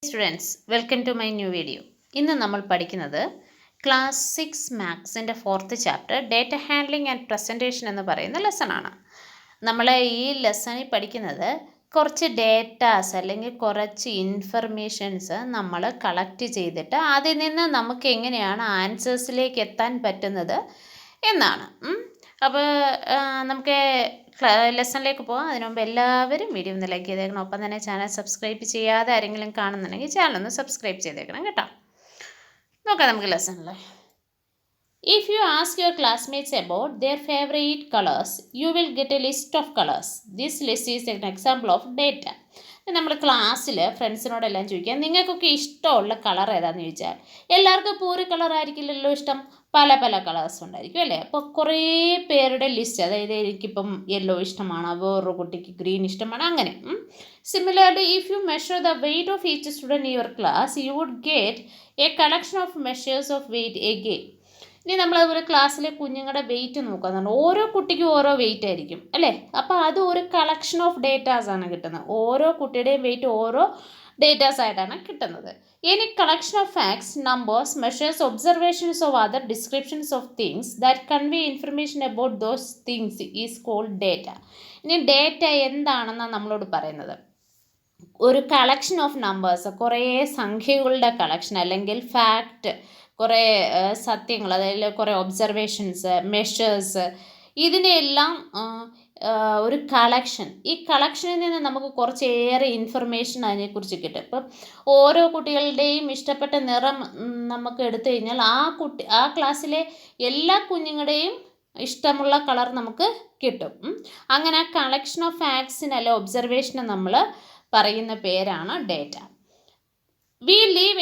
Students welcome to my new video. ഇന്ന് നമ്മൾ പഠിക്കുന്നത് ക്ലാസ് 6 മാത്സിൻ്റെ 4th chapter data handling and presentation എന്ന് പറയുന്ന ലെസണാണ്. നമ്മൾ ഈ ലെസണിൽ പഠിക്കുന്നത് കുറച്ച് ഡേറ്റാസ് അല്ലെങ്കിൽ കുറച്ച് ഇൻഫർമേഷൻസ് നമ്മൾ കളക്ട് ചെയ്തിട്ട് അതിൽ നിന്ന് നമുക്ക് എങ്ങനെയാണ് ആൻസേഴ്സിലേക്ക് എത്താൻ പറ്റുന്നത് എന്നാണ്. അപ്പോൾ നമുക്ക് ലെസണിലേക്ക് പോകാം. അതിനു മുമ്പ് എല്ലാവരും വീഡിയോ ഒന്ന് ലൈക്ക് ചെയ്തേക്കണം. ഒപ്പം തന്നെ ചാനൽ സബ്സ്ക്രൈബ് ചെയ്യാതെ ആരെങ്കിലും കാണുന്നുണ്ടെങ്കിൽ ചാനൽ ഒന്ന് സബ്സ്ക്രൈബ് ചെയ്തേക്കണം കേട്ടോ. നോക്കാം നമുക്ക് ലെസണിൽ. If you ask your classmates about their favorite colors, you will get a list of colors. This list is an example of data. നമ്മൾ ക്ലാസ്സിൽ ഫ്രണ്ട്സിനോടെല്ലാം ചോദിക്കാം, നിങ്ങൾക്കൊക്കെ ഇഷ്ടമുള്ള കളർ ഏതാണെന്ന് ചോദിച്ചാൽ എല്ലാവർക്കും പൂരി കളർ ആയിരിക്കില്ലല്ലോ ഇഷ്ടം, പല പല കളേഴ്സ് ഉണ്ടായിരിക്കും അല്ലേ. അപ്പോൾ കുറേ പേരുടെ ലിസ്റ്റ്, അതായത് എനിക്കിപ്പം യെല്ലോ ഇഷ്ടമാണ്, വേറൊരു കുട്ടിക്ക് ഗ്രീൻ ഇഷ്ടമാണ്, അങ്ങനെ. Similarly if you measure the weight of each student in your class, you would get a collection of measures of weight again. ഇനി നമ്മളതുപോലെ ക്ലാസ്സിലെ കുഞ്ഞുങ്ങളുടെ വെയിറ്റ് നോക്കാന്നുണ്ട്. ഓരോ കുട്ടിക്കും ഓരോ വെയിറ്റ് ആയിരിക്കും അല്ലേ. അപ്പോൾ അത് ഒരു കളക്ഷൻ ഓഫ് ഡേറ്റാസാണ് കിട്ടുന്നത്. ഓരോ കുട്ടിയുടെയും വെയിറ്റ് ഓരോ ഡേറ്റാസ് ആയിട്ടാണ് കിട്ടുന്നത്. Any collection of facts, numbers, measures, observations of other descriptions of things that convey information about those things is called data. ഇനി ഡേറ്റ എന്താണെന്നാണ് നമ്മളോട് പറയുന്നത്. ഒരു കളക്ഷൻ ഓഫ് നമ്പേഴ്സ്, കുറേ സംഖ്യകളുടെ കളക്ഷൻ, അല്ലെങ്കിൽ ഫാക്റ്റ്, കുറേ സത്യങ്ങൾ, അതായത് കുറേ ഒബ്സർവേഷൻസ്, മെഷേഴ്സ്, ഇതിനെല്ലാം ഒരു കളക്ഷൻ. ഈ കളക്ഷനിൽ നിന്ന് നമുക്ക് കുറച്ചേറെ ഇൻഫർമേഷൻ അതിനെക്കുറിച്ച് കിട്ടും. ഇപ്പം ഓരോ കുട്ടികളുടെയും ഇഷ്ടപ്പെട്ട നിറം നമുക്ക് എടുത്തു കഴിഞ്ഞാൽ ആ ക്ലാസ്സിലെ എല്ലാ കുഞ്ഞുങ്ങളുടെയും ഇഷ്ടമുള്ള കളർ നമുക്ക് കിട്ടും. അങ്ങനെ ആ കളക്ഷൻ ഓഫ് ഫാക്ട്സിന് അല്ലെ ഒബ്സർവേഷന് നമ്മൾ പറയുന്ന പേരാണ് data. We live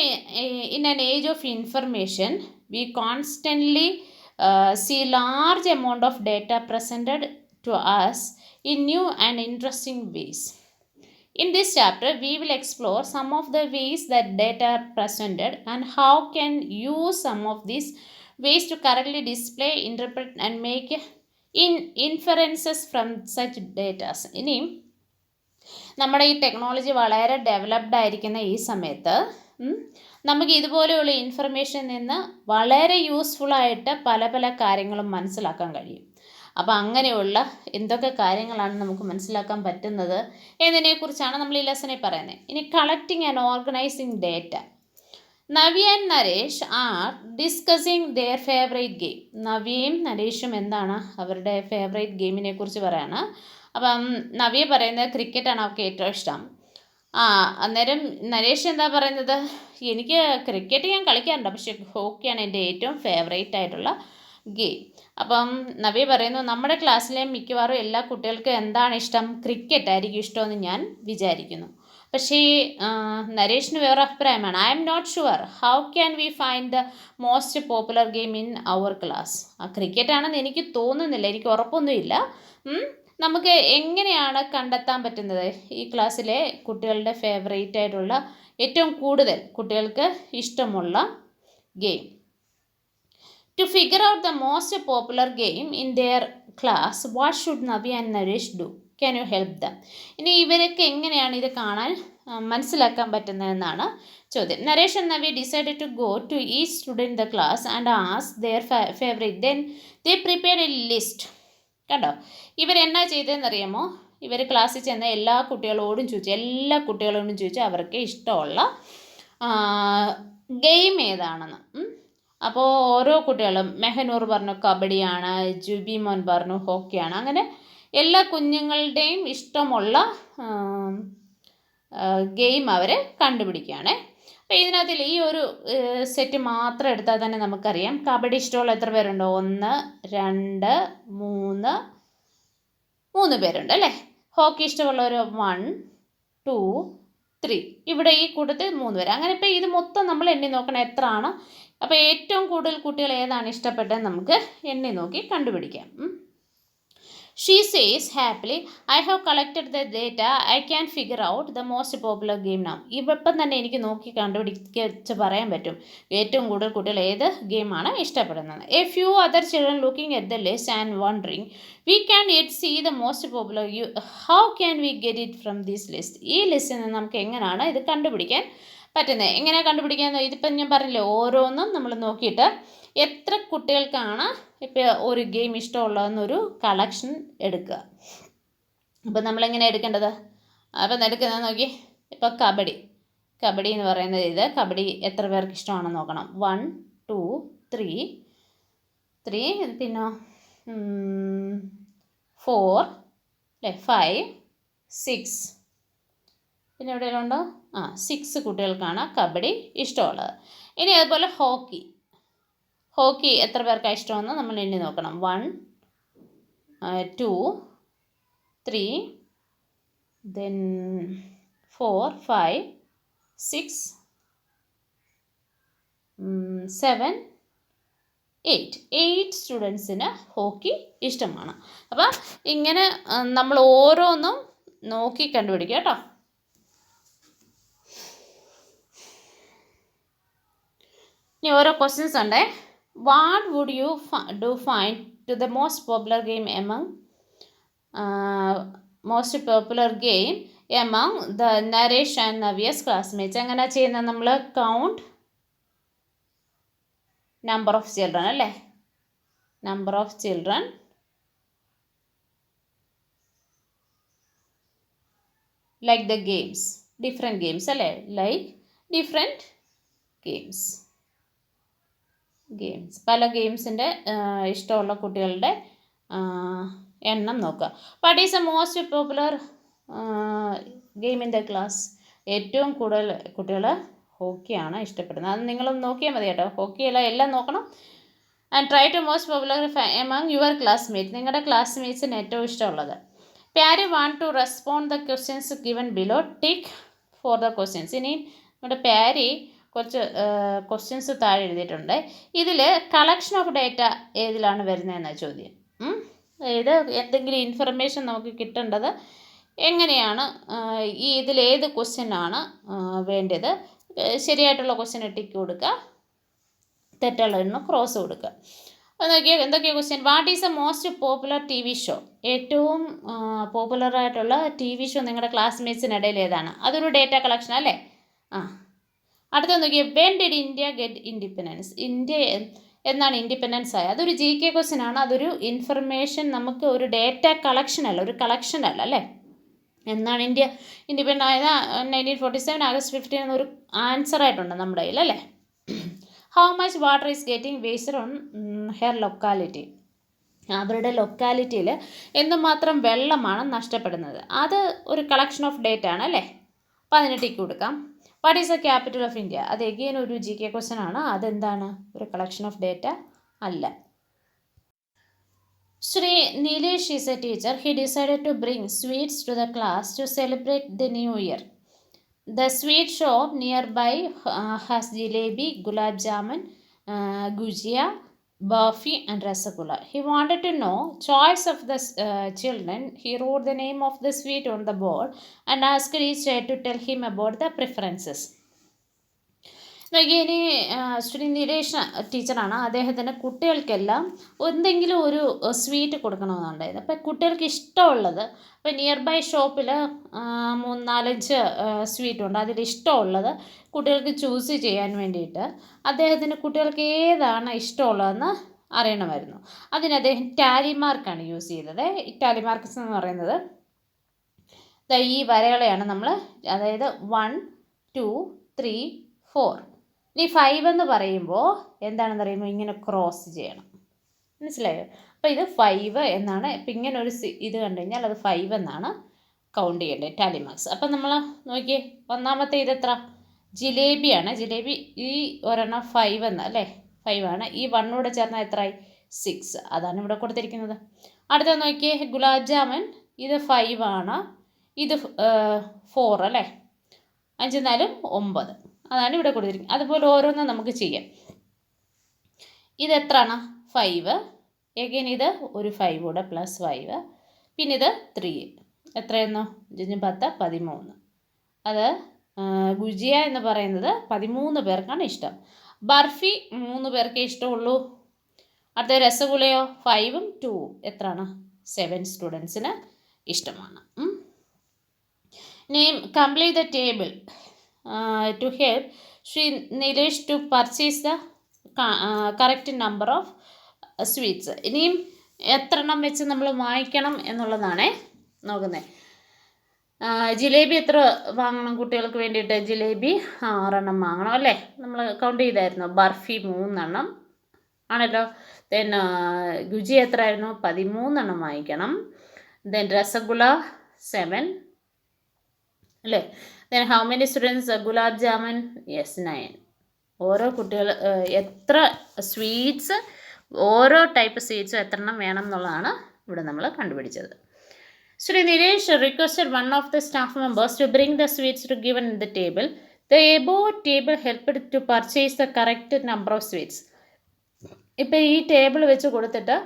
in an age of information. We constantly see large amount of data presented to us in new and interesting ways. In this chapter, we will explore some of the ways that data are presented and how can use some of these ways to correctly display, interpret and make inferences from such data. ഇനിയും നമ്മുടെ ഈ technology വളരെ developed ആയിരിക്കുന്ന ഈ സമയത്ത് നമുക്ക് ഇതുപോലെയുള്ള ഇൻഫർമേഷനിൽ നിന്ന് വളരെ യൂസ്ഫുള്ളായിട്ട് പല പല കാര്യങ്ങളും മനസ്സിലാക്കാൻ കഴിയും. അപ്പോൾ അങ്ങനെയുള്ള എന്തൊക്കെ കാര്യങ്ങളാണ് നമുക്ക് മനസ്സിലാക്കാൻ പറ്റുന്നത് എന്നതിനെക്കുറിച്ചാണ് നമ്മൾ ഈ ലെസണിൽ പറയുന്നത്. ഇനി collecting and organising data. Navya and Naresh are discussing their favourite game. നവ്യയും നരേഷും എന്താണ് അവരുടെ ഫേവറേറ്റ് ഗെയിമിനെ കുറിച്ച് പറയാണ്. അപ്പം നവ്യ പറയുന്നത് ക്രിക്കറ്റാണ് അവർക്ക് ഏറ്റവും ഇഷ്ടം. അന്നേരം നരേഷ് എന്താ പറയുന്നത്, എനിക്ക് ക്രിക്കറ്റ് ഞാൻ കളിക്കാറുണ്ട്, പക്ഷേ ഹോക്കിയാണ് എൻ്റെ ഏറ്റവും ഫേവറേറ്റ് ആയിട്ടുള്ള ഗെയിം. അപ്പം നവ്യ പറയുന്നു, നമ്മുടെ ക്ലാസ്സിലെ മിക്കവാറും എല്ലാ കുട്ടികൾക്കും എന്താണ് ഇഷ്ടം, ക്രിക്കറ്റ് ആയിരിക്കും ഇഷ്ടമെന്ന് ഞാൻ വിചാരിക്കുന്നു. പക്ഷേ നരേഷിന് വേറെ അഭിപ്രായമാണ്. I'm not sure how can we find the most popular game in our class. Cricket ആണെന്ന് എനിക്ക് തോന്നുന്നില്ല, എനിക്ക് ഉറപ്പൊന്നുമില്ല. നമുക്ക് എങ്ങനെയാണ് കണ്ടെത്താൻ പറ്റുന്നത് ഈ ക്ലാസ്സിലെ കുട്ടികളുടെ ഫേവറേറ്റ് ആയിട്ടുള്ള ഏറ്റവും കൂടുതൽ കുട്ടികൾക്ക് ഇഷ്ടമുള്ള game? To figure out the most popular game in their class, what should Navya and Naresh do? Can you help them? ഇനി ഇവരൊക്കെ എങ്ങനെയാണ് ഇത് കാണാൻ മനസ്സിലാക്കാൻ പറ്റുന്നതെന്നാണ് ചോദ്യം. Naresh and Navya decided to go to each student the class and ask their favourite. Then they prepared a list. കണ്ടോ, ഇവരെന്നാ ചെയ്തതെന്നറിയാമോ? ഇവർ ക്ലാസ്സിൽ ചെന്ന എല്ലാ കുട്ടികളോടും ചോദിച്ചു അവർക്ക് ഇഷ്ടമുള്ള ഗെയിം ഏതാണെന്ന്. അപ്പോൾ ഓരോ കുട്ടികളും, മെഹനൂർ പറഞ്ഞു കബഡിയാണ്, ജുബി മോൻ പറഞ്ഞു ഹോക്കിയാണ്, അങ്ങനെ എല്ലാ കുഞ്ഞുങ്ങളുടെയും ഇഷ്ടമുള്ള ഗെയിം അവർ കണ്ടുപിടിക്കുകയാണ്. അപ്പോൾ ഇതിനകത്തിൽ ഈ ഒരു സെറ്റ് മാത്രം എടുത്താൽ തന്നെ നമുക്കറിയാം കബഡി ഇഷ്ടമുള്ള എത്ര പേരുണ്ടോ, 1 2 3 പേരുണ്ട് അല്ലേ. ഹോക്കി ഇഷ്ടമുള്ളവർ 1 2 3, ഇവിടെ ഈ കൂട്ടത്തിൽ 3 പേര്. അങ്ങനെ ഇപ്പോൾ ഇത് മൊത്തം നമ്മൾ എണ്ണി നോക്കണം എത്ര ആണ്. അപ്പോൾ ഏറ്റവും കൂടുതൽ കുട്ടികൾ ഏതാണ് ഇഷ്ടപ്പെട്ടത് നമുക്ക് എണ്ണി നോക്കി കണ്ടുപിടിക്കാം. She says happily, I have collected the data. I can figure out the most popular game now. ഇപ്പം തന്നെ എനിക്ക് നോക്കി കണ്ടുപിടിച്ച് പറയാൻ പറ്റും ഏറ്റവും കൂടുതൽ കുട്ടികൾ ഏത് ഗെയിമാണ് ഇഷ്ടപ്പെടുന്നത്. A few other children looking at the list and wondering, we can yet see the most popular. How can we get it from this list? ഈ ലിസ്റ്റിൽ നിന്ന് നമുക്ക് എങ്ങനെയാണ് ഇത് കണ്ടുപിടിക്കാൻ പറ്റുന്നത്. എങ്ങനെയാണ് കണ്ടുപിടിക്കുന്നത്? ഇതിപ്പം ഞാൻ പറഞ്ഞില്ലേ, ഓരോന്നും നമ്മൾ നോക്കിയിട്ട് എത്ര കുട്ടികൾക്കാണ് ഇപ്പോൾ ഒരു ഗെയിം ഇഷ്ടമുള്ളതെന്നൊരു കളക്ഷൻ എടുക്കുക. അപ്പം നമ്മളെങ്ങനെ എടുക്കേണ്ടത്? അപ്പം എടുക്കുന്നത് നോക്കി, ഇപ്പോൾ കബഡി എന്ന് പറയുന്നത്, ഇത് കബഡി എത്ര പേർക്ക് ഇഷ്ടമാണെന്ന് നോക്കണം. 1 2 3 പിന്നെ 4 അല്ലേ, 5 6 പിന്നെ എവിടെയെങ്കിലും ഉണ്ടോ? 6 കുട്ടികൾക്കാണ് കബഡി ഇഷ്ടമുള്ളത്. ഇനി അതുപോലെ ഹോക്കി എത്ര പേർക്കാണ് ഇഷ്ടമെന്ന് നമ്മൾ എണ്ണി നോക്കണം. 1 2 3 then 4 5 6 7 8 സ്റ്റുഡൻസിന് ഹോക്കി ഇഷ്ടമാണ്. അപ്പം ഇങ്ങനെ നമ്മൾ ഓരോന്നും നോക്കി കണ്ടുപിടിക്കുക കേട്ടോ. ഇനി ഓരോ ക്വസ്റ്റ്യൻസ് ഉണ്ട്. What would you do find to the most popular game among the Naresh and Navya's classmates. എങ്ങനെ ചെയ്യുന്നത്? നമ്മൾ കൗണ്ട് നമ്പർ ഓഫ് ചിൽഡ്രൻ അല്ലേ, number of children like the games, different games അല്ലേ, ലൈക്ക് ഡിഫറെൻറ്റ് ഗെയിംസ് പല ഗെയിംസിൻ്റെ ഇഷ്ടമുള്ള കുട്ടികളുടെ എണ്ണം നോക്കുക. What is the most popular game in the class? ഏറ്റവും കൂടുതൽ കുട്ടികൾ ഹോക്കിയാണ് ഇഷ്ടപ്പെടുന്നത്. അത് നിങ്ങളൊന്ന് നോക്കിയാൽ മതി കേട്ടോ. ഹോക്കിയല്ല, എല്ലാം നോക്കണം. And try to most popular among your classmate, നിങ്ങളുടെ ക്ലാസ്മേറ്റ്സിന് ഏറ്റവും ഇഷ്ടമുള്ളത്. Pyari want to respond the questions given below, tick for the questions. ഇനി നമ്മുടെ പ്യാരി കുറച്ച് ക്വസ്റ്റ്യൻസ് താഴെ എഴുതിയിട്ടുണ്ട്. ഇതിൽ കളക്ഷൻ ഓഫ് ഡേറ്റ ഏതിലാണ് വരുന്നതെന്നാണ് ചോദ്യം. അതായത് എന്തെങ്കിലും ഇൻഫർമേഷൻ നമുക്ക് കിട്ടേണ്ടത് എങ്ങനെയാണ്, ഈ ഇതിലേത് ക്വസ്റ്റ്യനാണ് വേണ്ടത്. ശരിയായിട്ടുള്ള ക്വസ്റ്റ്യൻ ടിക്ക് കൊടുക്കുക, തെറ്റുള്ളതിന് ക്രോസ് കൊടുക്കുക. അപ്പോൾ നോക്കിയാൽ എന്തൊക്കെയാണ് question? What is the most popular T V show? ഏറ്റവും പോപ്പുലറായിട്ടുള്ള ടി വി ഷോ നിങ്ങളുടെ ക്ലാസ്മേറ്റ്സിനിടയിൽ ഏതാണ്? അതൊരു ഡേറ്റ കളക്ഷൻ അല്ലേ. അടുത്ത നോക്കിയാൽ when did India get independence? India എന്നാണ് ഇൻഡിപെൻഡൻസ് ആയത്? അതൊരു GK ക്വസ്റ്റ്യൻ ആണ്. അതൊരു ഇൻഫർമേഷൻ, നമുക്ക് ഒരു ഡേറ്റ കളക്ഷൻ അല്ല, ഒരു കളക്ഷൻ അല്ല അല്ലേ. എന്നാണ് ഇന്ത്യ ഇൻഡിപെൻഡൻ്റ് ആയത്? 1947 August 15 എന്നൊരു ആൻസർ ആയിട്ടുണ്ട് നമ്മുടെ കയ്യിൽ അല്ലേ. How much water is getting wasted on her locality? അവരുടെ ലൊക്കാലിറ്റിയിൽ എന്തുമാത്രം വെള്ളമാണ് നഷ്ടപ്പെടുന്നത്? അത് ഒരു കളക്ഷൻ ഓഫ് ഡേറ്റ ആണ് അല്ലേ. അപ്പോൾ അതിന് ടിക്ക് കൊടുക്കാം. What is the capital of India? അത് എഗെയിൻ ഒരു GK ക്വസ്റ്റ്യൻ ആണ്. അതെന്താണ്? ഒരു കളക്ഷൻ ഓഫ് ഡേറ്റ അല്ല. Sri Nilesh is a teacher. He decided to bring sweets to the class to celebrate the new year. The sweet shop nearby has jalebi, gulab jamun, gujia, barfi and rasgulla. He wanted to know choice of the children. He wrote the name of the sweet on the board and asked each child to tell him about the preferences. ഇനി ശ്രീ നിലേഷ് ടീച്ചറാണ്. അദ്ദേഹത്തിൻ്റെ കുട്ടികൾക്കെല്ലാം എന്തെങ്കിലും ഒരു sweet കൊടുക്കണമെന്നുണ്ടായിരുന്നു. അപ്പോൾ കുട്ടികൾക്ക് ഇഷ്ടമുള്ളത്, ഇപ്പോൾ നിയർ ബൈ ഷോപ്പിൽ 3-4-5 സ്വീറ്റുണ്ട്. അതിലിഷ്ടമുള്ളത് കുട്ടികൾക്ക് ചൂസ് ചെയ്യാൻ വേണ്ടിയിട്ട് അദ്ദേഹത്തിന് കുട്ടികൾക്ക് ഏതാണ് ഇഷ്ടമുള്ളതെന്ന് അറിയണമായിരുന്നു. അതിന് അദ്ദേഹം ടാലി മാർക്കാണ് യൂസ് ചെയ്തത്. ഈ ടാലി മാർക്ക്സ് എന്ന് പറയുന്നത് ഈ വരകളെയാണ് നമ്മൾ, അതായത് 1 2 3 4. ഇനി 5 എന്ന് പറയുമ്പോൾ എന്താണെന്ന് അറിയുമ്പോൾ ഇങ്ങനെ ക്രോസ് ചെയ്യണം. മനസ്സിലായോ? അപ്പോൾ ഇത് 5 എന്നാണ്. ഇപ്പം ഇങ്ങനെ ഒരു ഇത് കണ്ടു കഴിഞ്ഞാൽ അത് 5 എന്നാണ് കൗണ്ട് ചെയ്യേണ്ടത്, ടാലി മാർക്സ്. അപ്പം നമ്മൾ നോക്കിയേ, ഒന്നാമത്തെ ഇതെത്ര? ജിലേബിയാണ്. ജിലേബി ഈ ഒരെണ്ണം 5 എന്ന് അല്ലേ, 5 ആണ്. ഈ 1 കൂടെ ചേർന്നാൽ എത്രയായി? 6. അതാണ് ഇവിടെ കൊടുത്തിരിക്കുന്നത്. അടുത്ത നോക്കിയേ, ഗുലാബ് ജാമുൻ. ഇത് 5 ആണ്, ഇത് 4 അല്ലേ. 5 4 9. അതാണ് ഇവിടെ കൊടുത്തിരിക്കുന്നത്. അതുപോലെ ഓരോന്നും നമുക്ക് ചെയ്യാം. ഇത് എത്രയാണ്? 5. എഗെയിൻ ഇത് ഒരു 5 കൂടെ പ്ലസ് 5. പിന്നെ ഇത് 3. എത്രയെന്നോ? 5 10 13. അത് ഗുജിയ എന്ന് പറയുന്നത് 13 പേർക്കാണ് ഇഷ്ടം. ബർഫി 3 പേർക്കേ ഇഷ്ടമുള്ളൂ. അടുത്ത രസഗുളയോ 5ഉം 2ഉം എത്രയാണ്? 7 സ്റ്റുഡൻസിന് ഇഷ്ടമാണ്. Name complete the table. to help Nilesh to purchase the correct number of sweets. ഇനിയും എത്ര എണ്ണം വെച്ച് നമ്മൾ വാങ്ങിക്കണം എന്നുള്ളതാണ് നോക്കുന്നത്. ജിലേബി എത്ര വാങ്ങണം കുട്ടികൾക്ക് വേണ്ടിയിട്ട്? ജിലേബി 6 എണ്ണം വാങ്ങണം അല്ലേ? നമ്മൾ കൗണ്ട് ചെയ്തായിരുന്നു. ബർഫി 3 എണ്ണം ആണല്ലോ. ദെൻ ഗുജി എത്ര ആയിരുന്നു? 13 എണ്ണം വാങ്ങിക്കണം. ദെൻ രസഗുള 7 അല്ലേ? Then how many students gulab jamun? Yes 9. ഓരോ കുട്ടികൾ എത്ര സ്വീറ്റ്സ്, ഓരോ ടൈപ്പ് സ്വീറ്റ്സും എത്ര എണ്ണം വേണം എന്നുള്ളതാണ് ഇവിടെ നമ്മൾ കണ്ടുപിടിച്ചത്. Shri Nilesh requested one of the staff members to bring the sweets to given in the table. The above table helped to purchase the correct number of sweets. ഇപ്പോൾ ഈ ടേബിൾ വെച്ച് കൊടുത്തിട്ട്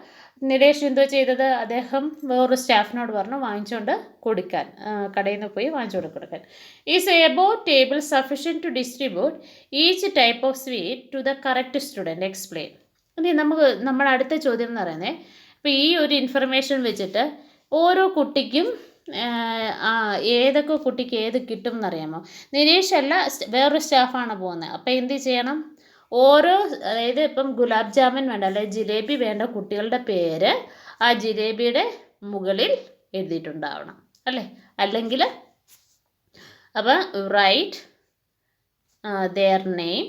നിലേഷ് എന്തോ ചെയ്തത്? അദ്ദേഹം വേറൊരു സ്റ്റാഫിനോട് പറഞ്ഞു വാങ്ങിച്ചുകൊണ്ട് കൊടുക്കാൻ, കടയിൽ നിന്ന് പോയി വാങ്ങിച്ചുകൊണ്ട് കൊടുക്കാൻ. Is above table sufficient to distribute each type of sweet to the correct student? Explain. ഇനി നമ്മുടെ അടുത്ത ചോദ്യം എന്ന് പറയുന്നത്, ഇപ്പോൾ ഈ ഒരു ഇൻഫർമേഷൻ വെച്ചിട്ട് ഓരോ കുട്ടിക്കും ഏതൊക്കെ കുട്ടിക്ക് ഏത് കിട്ടും എന്നറിയാമോ? നിരീഷ് അല്ല, വേറൊരു സ്റ്റാഫാണ് പോകുന്നത്. അപ്പോൾ എന്ത് ചെയ്യണം? ഓരോ, അതായത് ഇപ്പം ഗുലാബ് ജാമുൻ വേണ്ട, അല്ലെങ്കിൽ ജിലേബി വേണ്ട കുട്ടികളുടെ പേര് ആ ജിലേബിയുടെ മുകളിൽ എഴുതിയിട്ടുണ്ടാവണം അല്ലേ? അല്ലെങ്കിൽ അപ്പം write their name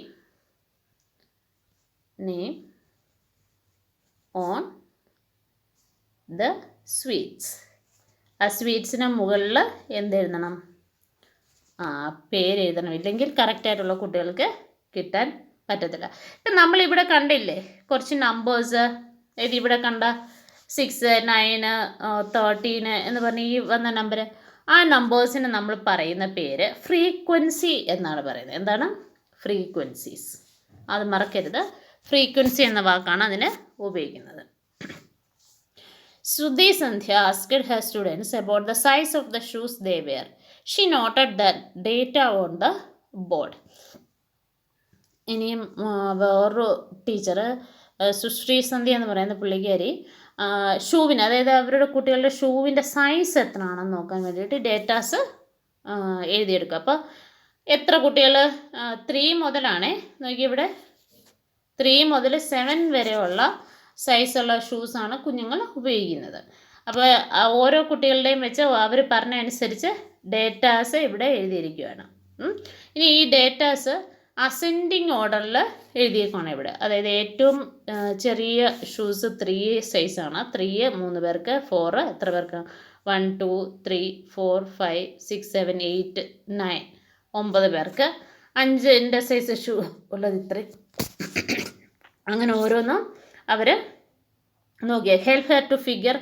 on the sweets. ആ സ്വീറ്റ്സിന് മുകളിൽ എന്തെഴുതണം? പേര് എഴുതണം. ഇല്ലെങ്കിൽ കറക്റ്റായിട്ടുള്ള കുട്ടികൾക്ക് കിട്ടാൻ പറ്റത്തില്ല. ഇപ്പം നമ്മളിവിടെ കണ്ടില്ലേ കുറച്ച് നമ്പേഴ്സ്? ഇവിടെ കണ്ട 6, 9, 13 എന്ന് പറഞ്ഞ് ഈ വന്ന നമ്പർ, ആ നമ്പേഴ്സിന് നമ്മൾ പറയുന്ന പേര് ഫ്രീക്വൻസി എന്നാണ് പറയുന്നത്. എന്താണ്? ഫ്രീക്വൻസീസ്. അത് മറക്കരുത്. ഫ്രീക്വൻസി എന്ന വാക്കാണ് അതിന് ഉപയോഗിക്കുന്നത്. Shruti Sandhya asked her students about the size of the shoes they wear. She noted the data on the board. ഇനിയും വേറൊരു ടീച്ചർ, സുശ്രീ സന്ധ്യ എന്ന് പറയുന്ന പുള്ളിക്കാരി, ഷൂവിന്, അതായത് അവരുടെ കുട്ടികളുടെ ഷൂവിൻ്റെ സൈസ് എത്രയാണെന്ന് നോക്കാൻ വേണ്ടിയിട്ട് ഡേറ്റാസ് എഴുതിയെടുക്കുക. അപ്പോൾ എത്ര കുട്ടികൾ? 3 മുതലാണേ, നോക്കിയിവിടെ 3 മുതൽ 7 വരെയുള്ള സൈസുള്ള ഷൂസാണ് കുഞ്ഞുങ്ങൾ ഉപയോഗിക്കുന്നത്. അപ്പോൾ ഓരോ കുട്ടികളുടെയും വെച്ച് അവർ പറഞ്ഞ അനുസരിച്ച് ഡേറ്റാസ് ഇവിടെ എഴുതിയിരിക്കുകയാണ്. ഇനി ഈ ഡേറ്റാസ് അസെൻഡിങ് ഓർഡറിൽ എഴുതിയേക്കാണ് ഇവിടെ. അതായത് ഏറ്റവും ചെറിയ ഷൂസ് 3 സൈസാണ്. 3 3 പേർക്ക്, 4 എത്ര പേർക്ക്? 1 2 3 4 5 6 7 8 9 9 പേർക്ക്. 5 സൈസ് ഷൂ ഉള്ളത് ഇത്രയും. അങ്ങനെ ഓരോന്നും അവർ നോക്കിയാൽ help here to figure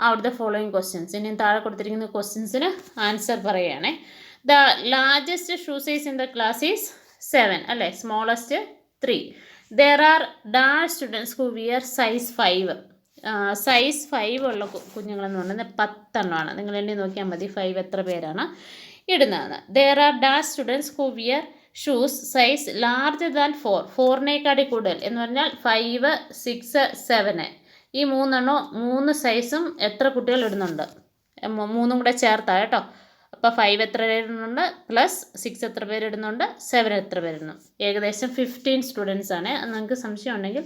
out the following questions. ഇനി താഴെ കൊടുത്തിരിക്കുന്ന ക്വസ്റ്റ്യൻസിന് ആൻസർ പറയുകയാണേ. The largest shoe size in the class is 7 അല്ലേ? Smallest 3. There are dash students who wear size 5. Size 5 ഉള്ള കുഞ്ഞുങ്ങളെന്ന് പറയുന്നത് 10 എണ്ണമാണ്. നിങ്ങൾ എന്നെ നോക്കിയാൽ മതി 5 എത്ര പേരാണ് ഇടുന്നതെന്ന്. There are dash students who wear shoes size larger than 4. 4നേക്കാട്ടി കൂടുതൽ എന്ന് പറഞ്ഞാൽ 5, 6, 7 ഈ 3 സൈസും എത്ര കുട്ടികൾ ഇടുന്നുണ്ട്? 3 കൂടെ ചേർത്താ കേട്ടോ. അപ്പോൾ 5 എത്ര പേര് ഇടുന്നുണ്ട്? പ്ലസ് 6 എത്ര പേര് ഇടുന്നുണ്ട്? 7 എത്ര പേര് ഇടുന്നു? ഏകദേശം 15 സ്റ്റുഡൻസ് ആണ്. നിങ്ങൾക്ക് സംശയം ഉണ്ടെങ്കിൽ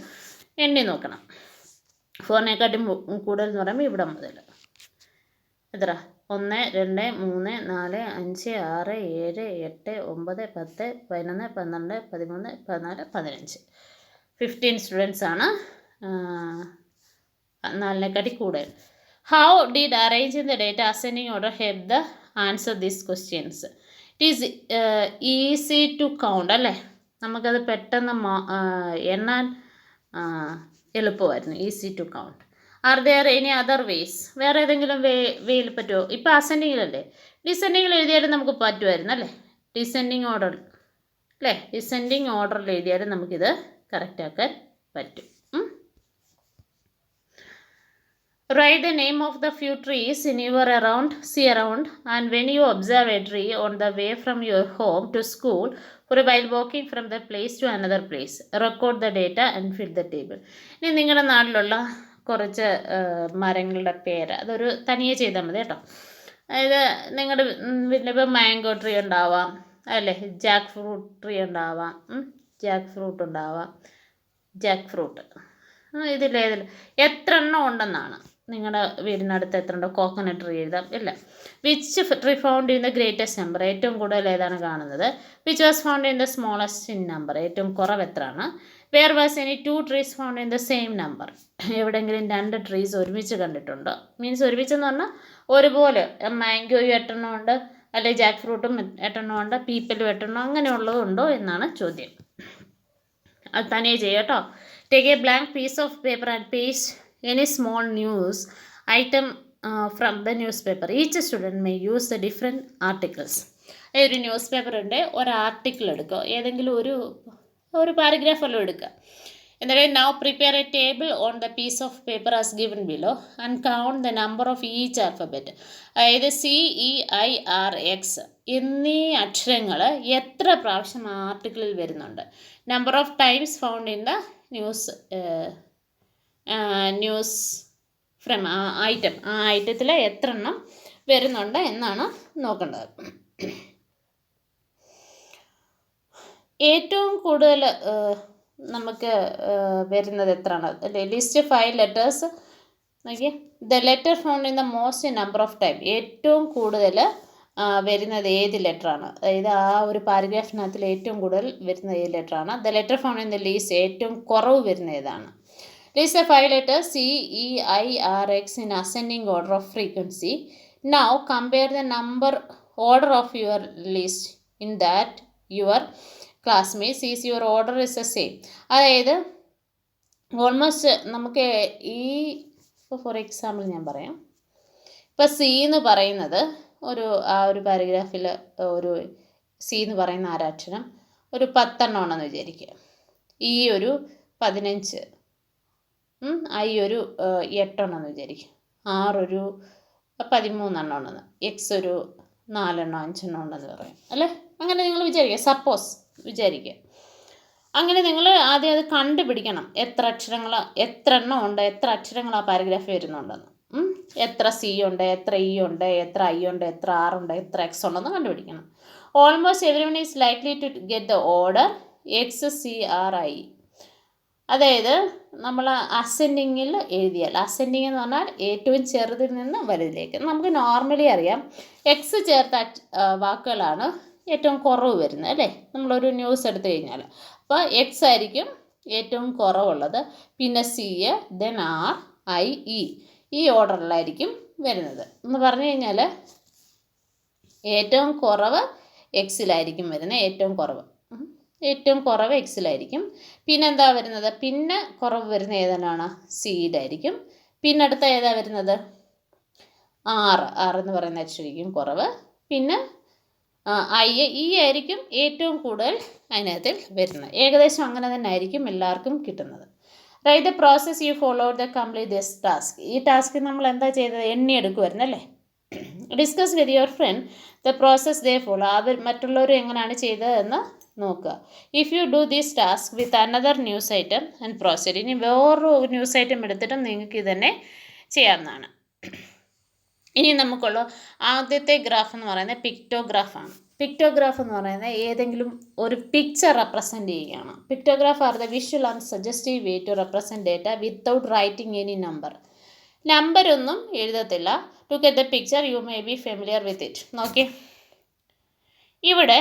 എണ്ണി നോക്കണം. 4നേക്കാട്ടി കൂടുതൽ എന്ന് പറയുമ്പോൾ ഇവിടെ മുതൽ എത്ര? 1 2 3 4 5 6 7 8 9 10 11 12 13 14 15 15 സ്റ്റുഡൻസ് ആണ് 4നേക്കാട്ടി കൂടുതൽ. How did arranging the data ascending order help the answer these questions? It is easy to count അല്ലേ? നമുക്കത് പെട്ടെന്ന് എണ്ണാൻ എളുപ്പമായിരുന്നു. Easy to count. Are there any other ways? വേറെ ഏതെങ്കിലും വേയിൽ പറ്റുമോ? ഇപ്പോൾ അസെൻഡിങ്ങിലല്ലേ, ഡിസെൻഡിങ്ങിൽ എഴുതിയാലും നമുക്ക് പറ്റുമായിരുന്നു അല്ലേ? ഡിസെൻഡിങ് ഓർഡർ അല്ലേ? ഡിസെൻഡിങ് ഓർഡറിൽ എഴുതിയാലും നമുക്കിത് കറക്റ്റാക്കാൻ പറ്റും. Write the name of the few trees in your see around, and when you observe a tree on the way from your home to school or while walking from the place to another place, record the data and fill the table. ഇനി നിങ്ങളുടെ നാട്ടിലുള്ള കുറച്ച് മരങ്ങളുടെ പേര് അതൊരു തനിയെ ചെയ്താൽ മതി കേട്ടോ. അതായത് നിങ്ങളുടെ വീട്ടിലിപ്പോൾ മാംഗോ ട്രീ ഉണ്ടാവാം, അല്ലേ? ജാക്ക് ഫ്രൂട്ട് ട്രീ ഉണ്ടാവാം, ജാക്ക് ഫ്രൂട്ട് ഉണ്ടാവാം, ജാക്ക് ഫ്രൂട്ട് ഇതിലേതിൽ എത്ര എണ്ണം ഉണ്ടെന്നാണ് നിങ്ങളുടെ വീടിനടുത്ത് എത്ര ഉണ്ടോ. കോക്കനട്ട് ട്രീ എഴുതാം. ഇല്ല. Which tree found in the greatest number, ഏറ്റവും കൂടുതൽ ഏതാണ് കാണുന്നത്. Which was found in the smallest in number, ഏറ്റവും കുറവ് എത്രയാണ്. Where was any two trees found in the same number, എവിടെയെങ്കിലും രണ്ട് ട്രീസ് ഒരുമിച്ച് കണ്ടിട്ടുണ്ടോ. മീൻസ് ഒരുമിച്ചെന്ന് പറഞ്ഞാൽ ഒരുപോലെ, മാംഗോയും 8 എണ്ണം ഉണ്ട്, അല്ലെങ്കിൽ ജാക്ക് ഫ്രൂട്ടും 8 എണ്ണം ഉണ്ട്, പീപ്പലും 8 എണ്ണം, അങ്ങനെയുള്ളതുണ്ടോ എന്നാണ് ചോദ്യം. അത് തനിയെ ചെയ്യാം കേട്ടോ. Take a blank piece of paper and paste any small news item from the news paper. Each student may use the different articles. ഒരു ന്യൂസ് പേപ്പറിൻ്റെ ഒരു ആർട്ടിക്കിൾ എടുക്കുക, ഏതെങ്കിലും ഒരു പാരഗ്രാഫ് വല്ലതും എടുക്കുക. എന്നിട്ട് now prepare a table on the piece of paper as given below and count the number of each alphabet. അതായത് CEIRX എന്നീ അക്ഷരങ്ങൾ എത്ര പ്രാവശ്യം ആർട്ടിക്കിളിൽ വരുന്നുണ്ട്. Number of times found in the news from item, ആ ഐറ്റത്തിൽ എത്ര എണ്ണം വരുന്നുണ്ട് എന്നാണ് നോക്കേണ്ടത്. ഏറ്റവും കൂടുതൽ നമുക്ക് വരുന്നത് എത്രയാണ്. ലിസ്റ്റ് 5 ലെറ്റേഴ്സ് നോക്കിയേ. The letter found in the most number of time, ഏറ്റവും കൂടുതൽ വരുന്നത് ഏത് ലെറ്ററാണ്. അതായത് ആ ഒരു പാരഗ്രാഫിനകത്തിൽ ഏറ്റവും കൂടുതൽ വരുന്നത് ഏത് ലെറ്ററാണ്. The letter found in the least, ഏറ്റവും കുറവ് വരുന്ന ഏതാണ്. List 5 letters CEIRX in ascending order of frequency. Now compare the number order of your list in that your classmates is your order is a same. അതായത് almost നമുക്ക് ഇപ്പോൾ for example ഞാൻ പറയാം. ഇപ്പോൾ C എന്ന് പറയുന്നത് ആ ഒരു പാരഗ്രാഫിൽ ഒരു C എന്ന് പറയുന്ന ആരക്ഷരം ഒരു 10 എണ്ണം ഉണ്ടെന്ന് വിചാരിക്കുക. E ഒരു 15, I ഒരു 8 എണ്ണം എന്ന് വിചാരിക്കുക. R ഒരു 13 എണ്ണം ഉണ്ടെന്ന്, X ഒരു 4 എണ്ണം 5 എണ്ണം ഉണ്ടെന്ന് പറയാം അല്ലേ. അങ്ങനെ നിങ്ങൾ വിചാരിക്കുക, സപ്പോസ് വിചാരിക്കുക. അങ്ങനെ നിങ്ങൾ ആദ്യം അത് കണ്ടുപിടിക്കണം, എത്ര എണ്ണം ഉണ്ട്, എത്ര അക്ഷരങ്ങൾ ആ പാരഗ്രാഫിൽ വരുന്നുണ്ടെന്ന്. എത്ര C ഉണ്ട്, എത്ര E ഉണ്ട്, എത്ര I ഉണ്ട്, എത്ര R ഉണ്ട്, എത്ര X ഉണ്ടെന്ന് കണ്ടുപിടിക്കണം. Almost everyone is likely to get the order XCRI. അതായത് നമ്മൾ അസെൻഡിങ്ങിൽ എഴുതിയാൽ, അസെൻഡിങ് എന്ന് പറഞ്ഞാൽ ഏറ്റവും ചെറുതിൽ നിന്ന് വലുതിലേക്ക്. നമുക്ക് നോർമലി അറിയാം X ചേർത്ത വാക്കുകളാണ് ഏറ്റവും കുറവ് വരുന്നത് അല്ലേ. നമ്മളൊരു ന്യൂസ് എടുത്തു കഴിഞ്ഞാൽ അപ്പോൾ X ആയിരിക്കും ഏറ്റവും കുറവുള്ളത്, പിന്നെ C, then R, I, E, ഈ ഓർഡറിലായിരിക്കും വരുന്നത്. എന്ന് പറഞ്ഞു കഴിഞ്ഞാൽ ഏറ്റവും കുറവ് Xലായിരിക്കും വരുന്നത്, ഏറ്റവും കുറവ് Xലായിരിക്കും. പിന്നെ എന്താ വരുന്നത്, പിന്നെ കുറവ് വരുന്ന ഏതാണ്, Cയിലായിരിക്കും. പിന്നെ അടുത്ത ഏതാ വരുന്നത്, R എന്ന് പറയുന്ന അക്ഷരമായിരിക്കും കുറവ്. പിന്നെ E ആയിരിക്കും ഏറ്റവും കൂടുതൽ അതിനകത്ത് വരുന്നത്. ഏകദേശം അങ്ങനെ തന്നെ ആയിരിക്കും എല്ലാവർക്കും കിട്ടുന്നത്. Write the process you follow the complete this task. ഈ ടാസ്ക് നമ്മൾ എന്താ ചെയ്തത്, എണ്ണിയെടുക്കുമായിരുന്നു അല്ലേ. Discuss with your friend the process they follow. മറ്റുള്ളവർ എങ്ങനെയാണ് ചെയ്തതെന്ന് നോക്കുക. If you do this task with another news item and proceed. ഇനി വേറൊരു ന്യൂസ് ഐറ്റം എടുത്തിട്ടും നിങ്ങൾക്ക് ഇതന്നെ ചെയ്യാവുന്നതാണ്. ഇനി നമുക്കുള്ള ആദ്യത്തെ ഗ്രാഫ് എന്ന് പറയുന്നത് പിക്ടോഗ്രാഫാണ്. പിക്ടോഗ്രാഫ് എന്ന് പറയുന്നത് ഏതെങ്കിലും ഒരു പിക്ചർ റെപ്രസെൻറ്റ് ചെയ്യുകയാണ്. Pictograph are the visual and suggestive way to represent data without writing any നമ്പരൊന്നും എഴുതത്തില്ല. To get the picture you may be familiar with it. നോക്കിയേ, ഇവിടെ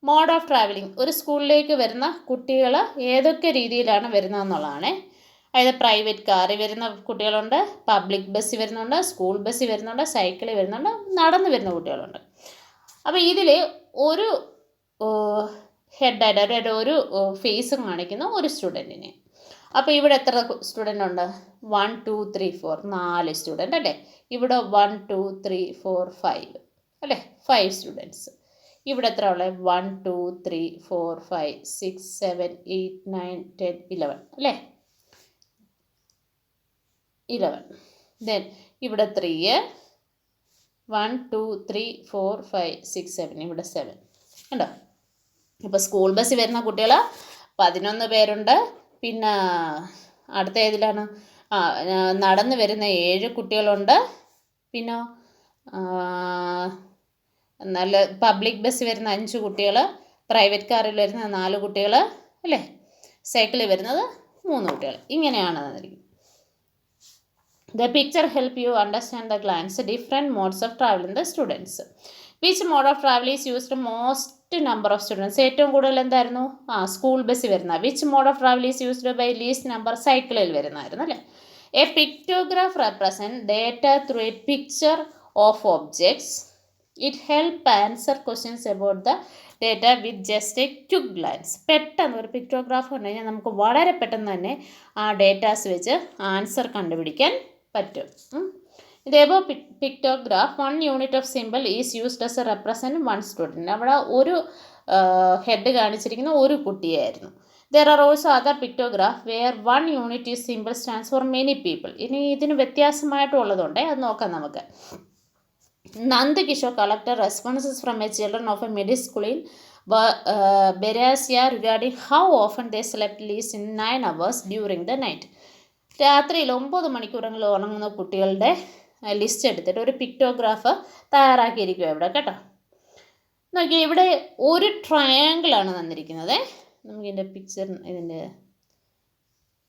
മോഡ് ഓഫ് ട്രാവലിംഗ്, ഒരു സ്കൂളിലേക്ക് വരുന്ന കുട്ടികൾ ഏതൊക്കെ രീതിയിലാണ് വരുന്നതെന്നുള്ളതാണ്. അതായത് പ്രൈവറ്റ് കാറിൽ വരുന്ന കുട്ടികളുണ്ട്, പബ്ലിക് ബസ്സിൽ വരുന്നുണ്ട്, സ്കൂൾ ബസ്സിൽ വരുന്നുണ്ട്, സൈക്കിളിൽ വരുന്നുണ്ട്, നടന്നു വരുന്ന കുട്ടികളുണ്ട്. അപ്പോൾ ഇതിൽ ഒരു ഹെഡായിട്ട് ഒരു ഫേസും കാണിക്കുന്ന ഒരു സ്റ്റുഡൻറ്റിനെ. അപ്പോൾ ഇവിടെ എത്ര സ്റ്റുഡൻ്റ് ഉണ്ട്, 1 2 3 4, 4 സ്റ്റുഡൻ്റ് അല്ലേ. ഇവിടെ 1 2 3 4 5 അല്ലേ, 5 സ്റ്റുഡൻറ്റ്സ്. ഇവിടെ എത്ര ഉള്ളത്, 1 2 3 4 5 6 7 8 9 10 11 അല്ലേ, 11. ദെൻ ഇവിടെ 3, 1 2 3 4 5 6 7, ഇവിടെ 7 ഉണ്ടോ. ഇപ്പോൾ സ്കൂൾ ബസ്സിൽ വരുന്ന കുട്ടികൾ 11 പേരുണ്ട്. പിന്നെ അടുത്ത ഏതിലാണ്, നടന്നു വരുന്ന 7 കുട്ടികളുണ്ട്. പിന്നെ നല്ല പബ്ലിക് ബസ് വരുന്ന 5 കുട്ടികൾ, പ്രൈവറ്റ് കാറിൽ വരുന്ന 4 കുട്ടികൾ, അല്ലേ, സൈക്കിളിൽ വരുന്നത് 3 കുട്ടികൾ. ഇങ്ങനെയാണ് തന്നിരിക്കുന്നത്. The picture help you understand the glance different modes of travel in the students. Which mode of travel is used most number of students? ഏറ്റവും കൂടുതൽ എന്തായിരുന്നു? സ്കൂൾ ബസ് വരുന്ന. Which mode of travel is used by least number? സൈക്കിളിൽ വരുന്നതായിരുന്നു, അല്ലേ. A pictograph represent data through a picture of objects. It help answer questions about the data with just a quick glance. പെട്ടെന്ന് ഒരു pictograph കണ്ടു കഴിഞ്ഞാൽ നമുക്ക് വളരെ പെട്ടെന്ന് തന്നെ ആ ഡേറ്റാസ് വെച്ച് ആൻസർ കണ്ടുപിടിക്കാൻ പറ്റും. ഇതേപോലെ pictograph 1 unit of simple is used as A represent 1 student. അവിടെ ഒരു ഹെഡ് കാണിച്ചിരിക്കുന്ന ഒരു കുട്ടിയായിരുന്നു. There are also other pictograph where 1 unit is symbol stands for many people. ഇനി ഇതിന് വ്യത്യാസമായിട്ടുള്ളതുണ്ട്, അത് നോക്കാം നമുക്ക്. Nand Kishore collected responses from a children of a middle school in Berasia regarding how often they slept least in 9 hours during the night. രാത്രിയിൽ 9 മണിക്കൂറെങ്കിലും ഉറങ്ങുന്ന കുട്ടികളുടെ list എടുത്തിട്ട് ഒരു പിക്ടോഗ്രാഫ് തയ്യാറാക്കിയിരിക്കുക ഇവിടെ, കേട്ടോ. നോക്കി, ഇവിടെ ഒരു ട്രയാങ്കിളാണ് തന്നിരിക്കുന്നത്. നമുക്കിതിൻ്റെ പിക്ചർ, ഇതിൻ്റെ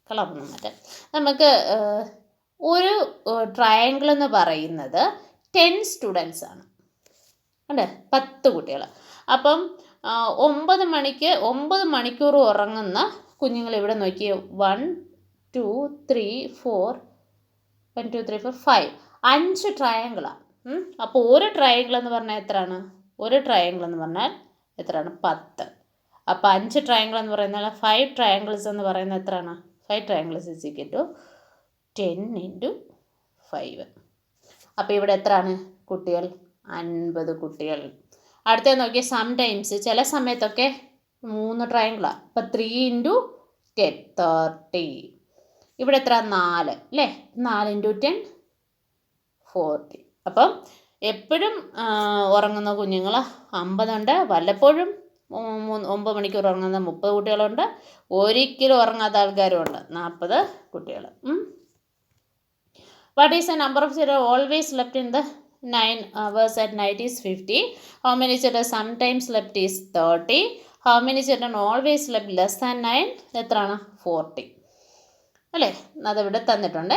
കളറൊന്നും മാറ്റാം. നമുക്ക് ഒരു ട്രയാങ്കിൾ എന്ന് പറയുന്നത് 10 സ്റ്റുഡൻസ് ആണ്, അല്ലേ, 10 കുട്ടികൾ. അപ്പം 9 മണിക്കൂർ ഉറങ്ങുന്ന കുഞ്ഞുങ്ങൾ ഇവിടെ നോക്കി, 1 2 3 4 1 2 3 4 5 5 ട്രയാങ്കിളാണ്. അപ്പോൾ ഒരു ട്രയാങ്കിൾ എന്ന് പറഞ്ഞാൽ എത്രയാണ്? ഒരു ട്രയാങ്കിൾ എന്ന് പറഞ്ഞാൽ എത്രയാണ്? 10. അപ്പോൾ 5 ട്രയാങ്കിൾ എന്ന് പറയുന്നത് 5 ട്രയാങ്കിൾസ് എന്ന് പറയുന്നത് എത്രയാണ്? 5 ട്രയാങ്കിൾസ് ഇസ് ഈക്വൽ ടു 10 × 5. അപ്പോൾ ഇവിടെ എത്രയാണ് കുട്ടികൾ? 50 കുട്ടികൾ. അടുത്ത നോക്കിയാൽ സംടൈംസ്, ചില സമയത്തൊക്കെ 3 ട്രയാങ്കിളാണ്. അപ്പോൾ 3 × 10 30. ഇവിടെ എത്ര? 4, അല്ലേ. 4 × 10 40. അപ്പം എപ്പോഴും ഉറങ്ങുന്ന കുഞ്ഞുങ്ങൾ 50 ഉണ്ട്. വല്ലപ്പോഴും 9 മണിക്കൂർ ഉറങ്ങുന്ന 30 കുട്ടികളുണ്ട്. ഒരിക്കലും ഉറങ്ങാത്ത ആൾക്കാരുമുണ്ട്, 40 കുട്ടികൾ. What is the number of children always slept in the 9 hours at night is 50. How many children sometimes slept is 30. How many children always slept less than 9? എത്രയാണ്? 40, അല്ലേ. അതിവിടെ തന്നിട്ടുണ്ട്.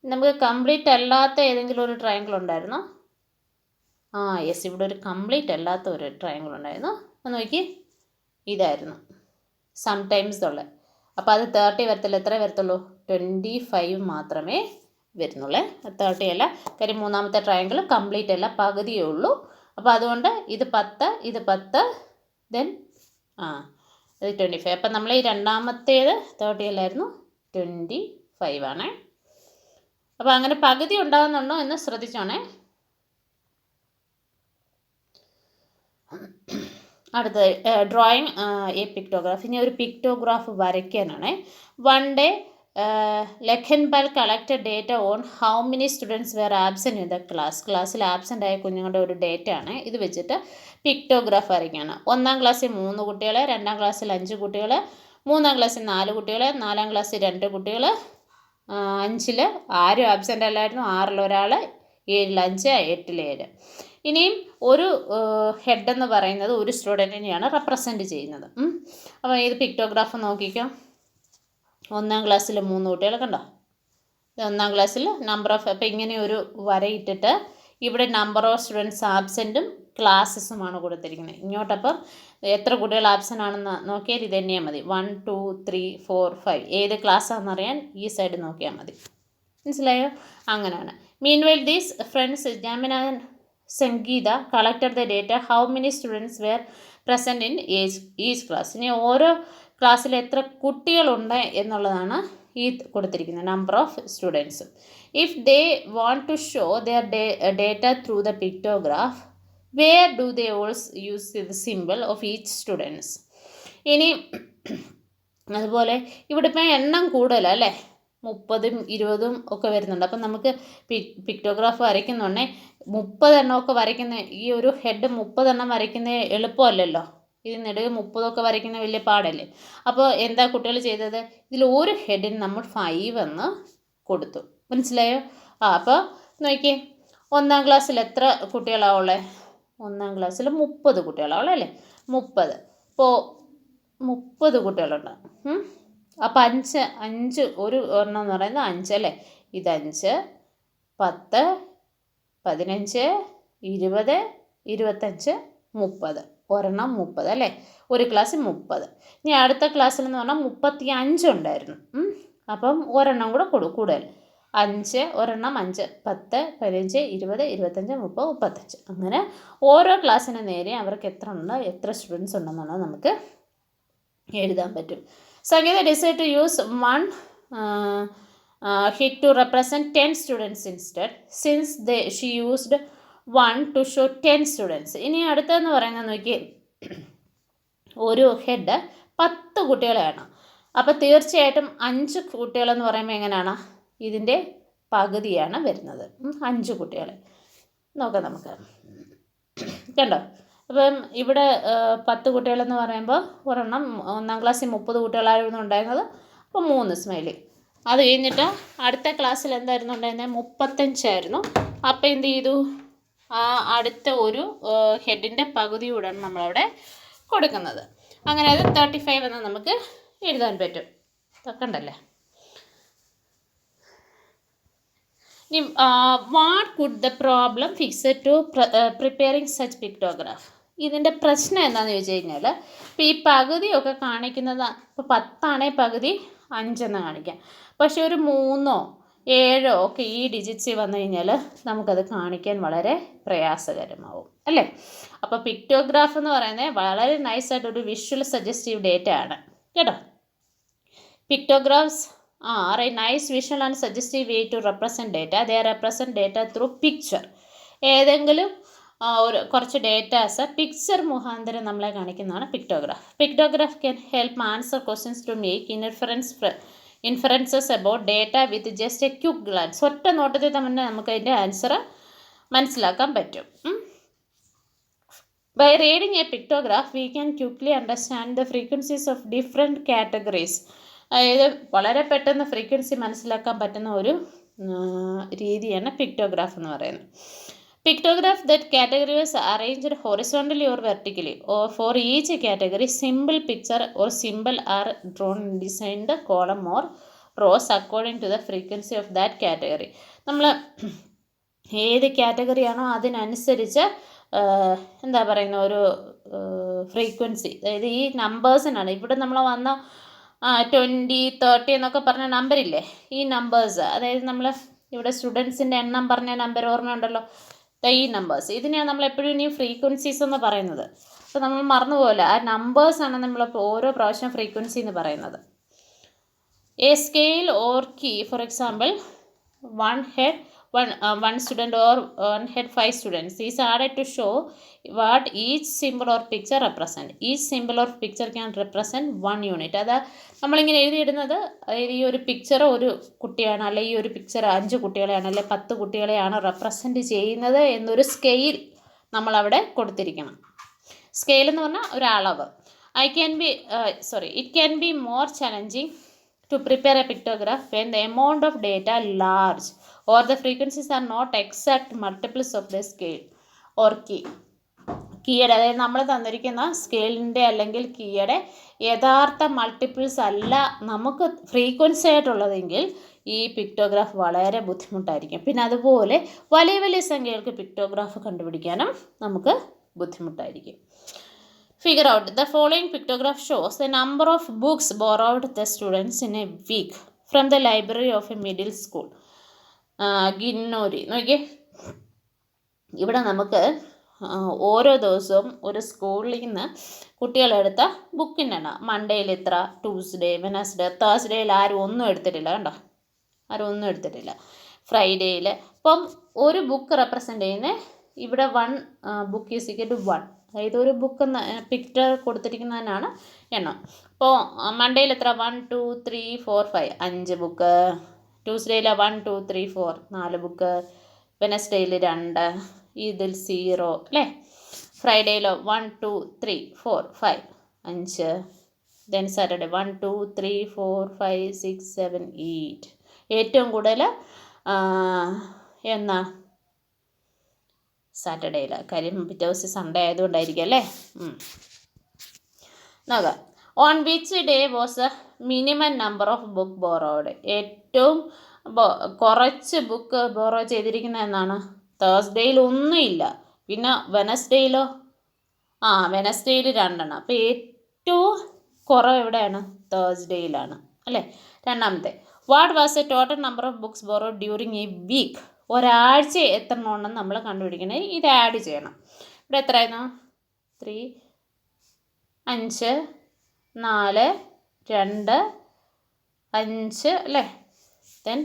നമുക്ക് കംപ്ലീറ്റ് അല്ലാത്ത ഏതെങ്കിലും ഒരു ട്രയാങ്കിൾ ഉണ്ടായിരുന്നോ? യെസ്, ഇവിടെ ഒരു കംപ്ലീറ്റ് അല്ലാത്ത ഒരു ട്രയാങ്കിൾ ഉണ്ടായിരുന്നു. അത് നോക്കി, ഇതായിരുന്നു സംടൈംസ് ഉള്ളത്. അപ്പോൾ അത് 30 വരത്തില്ല. എത്ര വരത്തുള്ളൂ? 25 മാത്രമേ വരുന്നുള്ളൂ. 30 അല്ല, കാര്യം മൂന്നാമത്തെ ട്രയാങ്കിൾ കംപ്ലീറ്റ് അല്ല, പകുതിയേ ഉള്ളൂ. അപ്പോൾ അതുകൊണ്ട് ഇത് 10, ഇത് 10, ദെൻ ഇത് 25. അപ്പം നമ്മൾ ഈ രണ്ടാമത്തേത് 30 അല്ലായിരുന്നു, 25 ആണ്. അപ്പോൾ അങ്ങനെ പകുതി ഉണ്ടാകുന്നുണ്ടോ എന്ന് ശ്രദ്ധിച്ചോണേ. അടുത്തത് ഡ്രോയിങ് എ പിക്ടോഗ്രാഫ്. ഇനി ഒരു പിക്ടോഗ്രാഫ് വരയ്ക്കാനാണ്. 1 day Lakhanpal collected data on how many students were absent in the class. ക്ലാസ്സിൽ ആബ്സെൻ്റ് ആയ കുഞ്ഞുങ്ങളുടെ ഒരു ഡേറ്റ ആണ്. ഇത് വെച്ചിട്ട് പിക്ടോഗ്രാഫ് വരയ്ക്കുകയാണ്. 1ാം ക്ലാസ്സിൽ 3 കുട്ടികൾ, 2ാം ക്ലാസ്സിൽ 5 കുട്ടികൾ, 3ാം ക്ലാസ്സിൽ 4 കുട്ടികൾ, 4ാം ക്ലാസ്സിൽ 2 കുട്ടികൾ, 5ൽ ആരും ആബ്സെൻ്റ് അല്ലായിരുന്നു, 6ൽ ഒരാൾ, 7ൽ 5, 8ൽ 7. ഇനിയും ഒരു ഹെഡ് എന്ന് പറയുന്നത് ഒരു സ്റ്റുഡൻറ്റിനെയാണ് റെപ്രസെൻറ്റ് ചെയ്യുന്നത്. അപ്പോൾ ഇത് പിക്ടോഗ്രാഫ് നോക്കിക്കോ. 1ാം ക്ലാസ്സിൽ 3 കുട്ടികൾ, കണ്ടോ. 1ാം ക്ലാസ്സിൽ നമ്പർ ഓഫ്, അപ്പോൾ ഇങ്ങനെ ഒരു വരയിട്ടിട്ട് ഇവിടെ നമ്പർ ഓഫ് സ്റ്റുഡൻസ് ആബ്സെൻറ്റും ക്ലാസ്സസുമാണ് കൊടുത്തിരിക്കുന്നത്. ഇങ്ങോട്ടപ്പം എത്ര കുട്ടികൾ ആബ്സെൻ്റ് ആണെന്ന് നോക്കിയാൽ ഇത് തന്നെയാൽ മതി. 1 2 3 4 5 ഏത് ക്ലാസ്സാണെന്നറിയാൻ ഈ സൈഡ് നോക്കിയാൽ മതി. മനസ്സിലായോ? അങ്ങനെയാണ്. Meanwhile these friends Jamina and Sangeetha collected the data how many students were present in each class. ഇനി ഓരോ ക്ലാസ്സിൽ എത്ര കുട്ടികളുണ്ട് എന്നുള്ളതാണ് ഈ കൊടുത്തിരിക്കുന്നത്, number of students. If they want to show their data through the pictograph where do they also use the symbol of each students. ഇനി അതുപോലെ ഇവിടെ ഇപ്പം എണ്ണം കൂടുതലല്ലേ, 30ഉം 20ഉം ഒക്കെ വരുന്നുണ്ട്. അപ്പം നമുക്ക് പിക്ടോഗ്രാഫ് വരയ്ക്കുന്നുണ്ടെങ്കിൽ 30 എണ്ണമൊക്കെ വരയ്ക്കുന്ന ഈ ഒരു ഹെഡ് 30 എണ്ണം വരയ്ക്കുന്നത് എളുപ്പമല്ലല്ലോ. ഇത് നെടുക 30ഒക്കെ വരയ്ക്കുന്ന വലിയ പാടല്ലേ. അപ്പോൾ എന്താ കുട്ടികൾ ചെയ്തത്? ഇതിൽ ഒരു ഹെഡിന് നമ്മൾ 5 എന്ന് കൊടുത്തു. മനസ്സിലായോ? അപ്പോൾ നോക്കിയേ, 1ാം ക്ലാസ്സിൽ എത്ര കുട്ടികളാണ് ഉള്ളത്? 1ാം ക്ലാസ്സിൽ 30 കുട്ടികളാണ് ഉള്ളത് അല്ലേ? 30. ഇപ്പോൾ 30 കുട്ടികളുണ്ട്. അപ്പോൾ 5 ഒരു എണ്ണം എന്ന് പറയുന്നത് 5 അല്ലേ? ഇത് 5, 10, 15, 20, 25, 30. ഒരെണ്ണം 30 അല്ലേ? ഒരു ക്ലാസ്സിൽ 30. ഇനി അടുത്ത ക്ലാസ്സിൽ എന്ന് പറഞ്ഞാൽ 35 ഉണ്ടായിരുന്നു. അപ്പം ഒരെണ്ണം കൂടെ കൂടുതൽ. 5, ഒരെണ്ണം 5, 10, 15, 20, 25, 30, 35. അങ്ങനെ ഓരോ ക്ലാസ്സിന് നേരെ അവർക്ക് എത്ര സ്റ്റുഡൻസ് ഉണ്ടെന്നുള്ളത് നമുക്ക് എഴുതാൻ പറ്റും. Sangeeta decided to use one hit to represent 10 students instead, since she used 1 to show 10 students. ഇനി അടുത്തതെന്ന് പറയുന്നത് നോക്കി, ഒരു ഹെഡ് 10 കുട്ടികളെയാണ്. അപ്പോൾ തീർച്ചയായിട്ടും 5 കുട്ടികളെന്ന് പറയുമ്പോൾ എങ്ങനെയാണ്? ഇതിൻ്റെ പകുതിയാണ് വരുന്നത്. 5 കുട്ടികളെ നോക്കാം നമുക്ക്. കണ്ടോ? അപ്പം ഇവിടെ 10 കുട്ടികളെന്ന് പറയുമ്പോൾ ഒരെണ്ണം 1ാം ക്ലാസ്സിൽ 30 കുട്ടികളായിരുന്നു ഉണ്ടായിരുന്നത്. അപ്പോൾ 3 സ്മൈലി. അത് കഴിഞ്ഞിട്ട് അടുത്ത ക്ലാസ്സിൽ എന്തായിരുന്നു ഉണ്ടായിരുന്നത്? 35 ആയിരുന്നു. അപ്പോൾ എന്ത് ചെയ്തു? ആ അടുത്ത ഒരു ഹെഡിൻ്റെ പകുതി കൂടെയാണ് നമ്മളവിടെ കൊടുക്കുന്നത്. അങ്ങനെ അത് 35 എന്ന് നമുക്ക് എഴുതാൻ പറ്റും. കണ്ടല്ലേ? ഇനി what could the problem fix to preparing such pictograph? ഇതിൻ്റെ പ്രശ്നം എന്താണെന്ന് ചോദിച്ചു കഴിഞ്ഞാൽ, ഇപ്പോൾ ഈ പകുതിയൊക്കെ കാണിക്കുന്നത്, ഇപ്പോൾ 10 പകുതി 5 എന്ന് കാണിക്കാം. പക്ഷേ ഒരു 3 7 ഒക്കെ ഈ ഡിജിറ്റ്സിൽ വന്നു കഴിഞ്ഞാൽ നമുക്കത് കാണിക്കാൻ വളരെ പ്രയാസകരമാവും അല്ലേ? അപ്പോൾ പിക്ടോഗ്രാഫ് എന്ന് പറയുന്നത് വളരെ നൈസായിട്ടൊരു വിഷ്വൽ സജസ്റ്റീവ് ഡേറ്റ ആണ് കേട്ടോ. പിക്ടോഗ്രാഫ്സ് are a nice visual and suggestive way to represent data. They represent data through picture. ഏതെങ്കിലും കുറച്ച് ഡേറ്റാസ് പിക്ചർ മുഖാന്തരം നമ്മളെ കാണിക്കുന്നതാണ് pictograph. Pictograph can help answer questions to make inferences about data with just a quick glance. ഒറ്റ നോട്ടത്തിൽ തന്നെ നമുക്ക് അതിൻ്റെ ആൻസർ മനസ്സിലാക്കാൻ പറ്റും. By reading a pictograph, we can quickly understand the frequencies of different categories. അതായത് വളരെ പെട്ടെന്ന് ഫ്രീക്വൻസി മനസ്സിലാക്കാൻ പറ്റുന്ന ഒരു രീതിയാണ് പിക്ടോഗ്രാഫ് എന്ന് പറയുന്നത്. Pictograph that categories arranged horizontally or vertically or for each category symbol picture or symbol are drawn in designed column or rows according to the frequency of that category. നമ്മൾ ഏത് കാറ്റഗറിയാണോ അതിനനുസരിച്ച് എന്താ പറയുന്ന ഒരു ഫ്രീക്വൻസി, അതായത് ഈ നമ്പേഴ്സിനാണ് ഇവിടെ നമ്മൾ വന്ന 20, 30 എന്നൊക്കെ പറഞ്ഞ നമ്പറില്ലേ, ഈ നമ്പേഴ്സ്, അതായത് നമ്മൾ ഇവിടെ സ്റ്റുഡൻസിൻ്റെ എണ്ണം പറഞ്ഞ നമ്പർ ഓർമ്മയുണ്ടല്ലോ, ഈ നമ്പേഴ്സ്, ഇതിനെയാണ് നമ്മൾ എപ്പോഴും ഇനി ഫ്രീക്വൻസീസ് എന്ന് പറയുന്നത്. അപ്പോൾ നമ്മൾ മറന്നുപോലെ ആ നമ്പേഴ്സാണ് നമ്മൾ ഓരോ പ്രാവശ്യം ഫ്രീക്വൻസി എന്ന് പറയുന്നത്. A scale or key, for example one student or one head 5 students is added to show what each symbol or picture represent. Each symbol or picture can represent 1 unit. അത് നമ്മളിങ്ങനെ എഴുതിയിടുന്നത്, അതായത് ഈ ഒരു പിക്ചർ ഒരു കുട്ടിയാണ്, അല്ലെങ്കിൽ ഈ ഒരു പിക്ചർ 5 കുട്ടികളെയാണ്, അല്ലെങ്കിൽ 10 കുട്ടികളെയാണ് റെപ്രസെൻറ്റ് ചെയ്യുന്നത് എന്നൊരു സ്കെയിൽ നമ്മളവിടെ കൊടുത്തിരിക്കണം. സ്കെയിൽ എന്ന് പറഞ്ഞാൽ ഒരു അളവ്. It can be more challenging to prepare a pictograph when the amount of data large or the frequencies are not exact multiples of the scale or key. കീയുടെ, അതായത് നമ്മൾ തന്നിരിക്കുന്ന സ്കെയിലിൻ്റെ അല്ലെങ്കിൽ കീയുടെ യഥാർത്ഥ മൾട്ടിപ്പിൾസ് അല്ല നമുക്ക് ഫ്രീക്വൻസി ആയിട്ടുള്ളതെങ്കിൽ ഈ പിക്ടോഗ്രാഫ് വളരെ ബുദ്ധിമുട്ടായിരിക്കും. പിന്നെ അതുപോലെ വലിയ വലിയ സംഖ്യകൾക്ക് പിക്ടോഗ്രാഫ് കണ്ടുപിടിക്കാനും നമുക്ക് ബുദ്ധിമുട്ടായിരിക്കും. Figure out the following pictograph shows the number of books borrowed the students in a week from the library of a middle school. ഗിന്നോരി നോക്കിയേ, ഇവിടെ നമുക്ക് ഓരോ ദിവസവും ഒരു സ്കൂളിൽ നിന്ന് കുട്ടികളെടുത്ത ബുക്കിൻ്റെ എണ്ണം, മൺഡേയിൽ ഇത്ര, ട്യൂസ്ഡേ, വെനസ്ഡേ, തേഴ്സ്ഡേയിൽ ആരും ഒന്നും എടുത്തിട്ടില്ല, കണ്ടോ, ആരും ഒന്നും എടുത്തിട്ടില്ല, ഫ്രൈഡേയിൽ. അപ്പം ഒരു ബുക്ക് റെപ്രസെൻ്റ് ചെയ്യുന്നത് ഇവിടെ 1 ബുക്ക് ഈസ് ഈക്വൽ ടു 1, അതായത് ഒരു ബുക്ക് പിക്ചർ കൊടുത്തിരിക്കുന്നതിനാണ് എണ്ണം. അപ്പോൾ മൺഡേയിൽ എത്ര, 1 2 3 4 5 5 ബുക്ക്, ട്യൂസ്ഡേയിൽ 1 2 3 4 4 ബുക്ക്, വെനസ്ഡേയിൽ 2, ഇതിൽ 0 അല്ലേ, ഫ്രൈഡേയിലോ 1 2 3 4 5 5, ദെൻ സാറ്റർഡേ 1 2 3 4 5 6 7 8, ഏറ്റവും കൂടുതൽ എന്നാ സാറ്റർഡേയിൽ, കാര്യം പിറ്റേ ദിവസം സൺഡേ ആയതുകൊണ്ടായിരിക്കും അല്ലേ. നോക്കാം. On which day was A minimum number of book borrowed? ഏറ്റവും കുറച്ച് ബുക്ക് ബോറോ ചെയ്തിരിക്കുന്ന എന്നാണ്? തേഴ്സ്ഡേയിൽ ഒന്നുമില്ല. പിന്നെ വെനസ്ഡേയിലോ? വെനസ്ഡേയിൽ 2 എണ്ണം. അപ്പോൾ ഏറ്റവും കുറവ് എവിടെയാണ്? തേഴ്സ്ഡേയിലാണ് അല്ലേ. രണ്ടാമത്തെ, what was a total number of books borrow during a week? ഒരാഴ്ച എത്ര എണ്ണം നമ്മൾ കണ്ടുപിടിക്കണേ, ഇത് ആഡ് ചെയ്യണം. ഇവിടെ എത്രയായിരുന്നു? 3, 5, 4, 2, 5 അല്ലേ. ദെൻ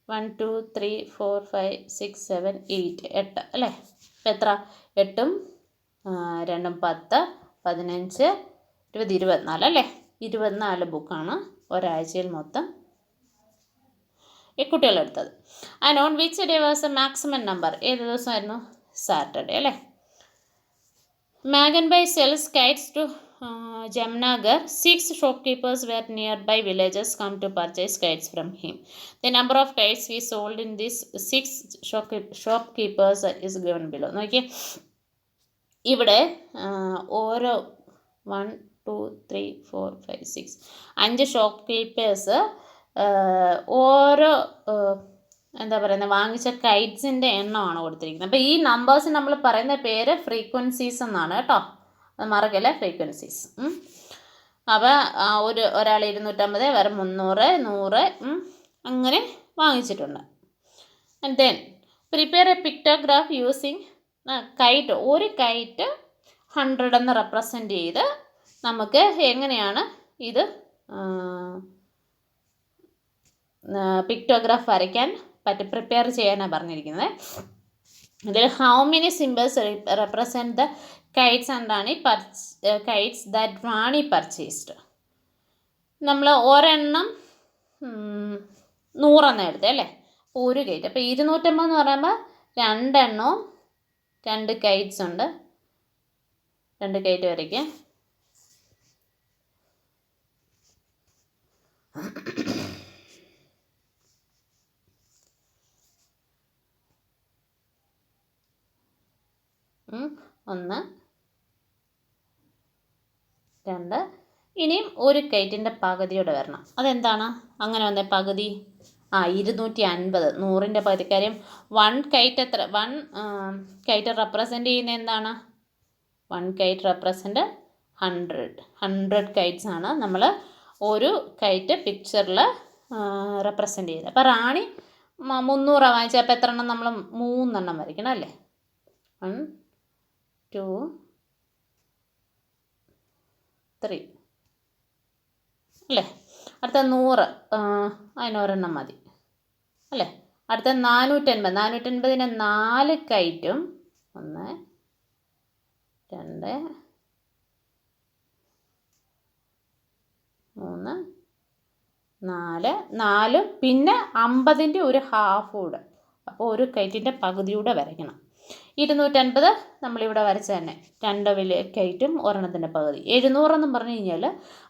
1, 2, 3, 4, 5, 6, 7, 8 8 അല്ലേ. ഇപ്പം എത്ര? 8 ഉം 2 ഉം 10, 15, 20, 24 അല്ലേ. 24 ബുക്കാണ് ഒരാഴ്ചയിൽ മൊത്തം ഈ കുട്ടികളെടുത്തത്. And on which day was a maximum number? ഏത് ദിവസമായിരുന്നു? സാറ്റർഡേ അല്ലേ. Maganbhai sells kites to Jamnagar. 6 shopkeepers were nearby villages come to purchase kites from him. The number of kites he sold in these 6 shopkeepers is given below. നോക്കിയേ, ഇവിടെ ഓരോ 1, 2, 3, 4, 5, 6 5 shop keepers ഓരോ എന്താ പറയുന്നത് വാങ്ങിച്ച കൈറ്റ്സിൻ്റെ എണ്ണമാണ് കൊടുത്തിരിക്കുന്നത്. അപ്പോൾ ഈ നമ്പേഴ്സ് നമ്മൾ പറയുന്ന പേര് ഫ്രീക്വൻസീസ് എന്നാണ് കേട്ടോ, അത് മറക്കല്ലേ, ഫ്രീക്വൻസീസ്. അപ്പോൾ ഒരാൾ 250, വേറെ 300, 100 അങ്ങനെ വാങ്ങിച്ചിട്ടുണ്ട്. And then prepare a pictograph using kite. ഒരു കൈറ്റ് 100 എന്ന് റെപ്രസെൻറ്റ് ചെയ്ത് നമുക്ക് എങ്ങനെയാണ് ഇത് പിക്ടോഗ്രാഫ് വരയ്ക്കാൻ പ്രിപ്പയർ ചെയ്യാനാണ് പറഞ്ഞിരിക്കുന്നത്. ഇതിൽ how many symbols represent the Kites and Kites that Rani purchased? നമ്മൾ ഒരെണ്ണം 100 എണ്ണം എടുത്തേ അല്ലേ. ഒരു കൈറ്റ്. അപ്പോൾ 250 എന്ന് പറയുമ്പോൾ 2 എണ്ണവും 2 കൈറ്റ്സ് ഉണ്ട്. 2 കൈറ്റ് വരയ്ക്കുക. ഒന്ന്, 2. ഇനിയും ഒരു കൈറ്റിൻ്റെ പകുതിയോടെ വരണം. അതെന്താണ് അങ്ങനെ വന്നേ പകുതി? 250, 100ൻ്റെ പകുതി. കാര്യം 1 കൈറ്റ് എത്ര? 1 കൈറ്റ് റെപ്രസെൻ്റ് ചെയ്യുന്നത് എന്താണ്? 1 കൈറ്റ് റെപ്രസെൻ്റ് 100 കൈറ്റ്സ് ആണ് നമ്മൾ ഒരു കൈറ്റ് പിക്ചറിൽ റെപ്രസെൻ്റ് ചെയ്തത്. അപ്പോൾ റാണി 300 വാങ്ങിച്ചാൽ അപ്പോൾ എത്ര എണ്ണം? നമ്മൾ 3 എണ്ണം വരയ്ക്കണം അല്ലേ. 1, 2, 3 അല്ലേ. അടുത്ത 100, അതിനൊരെണ്ണം മതി അല്ലേ. അടുത്ത 450, 4 കൈറ്റും 1, 2, 3, 4 പിന്നെ 50ൻ്റെ ഒരു ഹാഫ് കൂടെ. അപ്പോൾ ഒരു കൈറ്റിൻ്റെ പകുതിയൂടെ വരയ്ക്കണം. 250 നമ്മളിവിടെ വരച്ച തന്നെ 2 വലിയ കൈറ്റും ഒരെണ്ണത്തിൻ്റെ പകുതി. 700 എന്നും പറഞ്ഞു കഴിഞ്ഞാൽ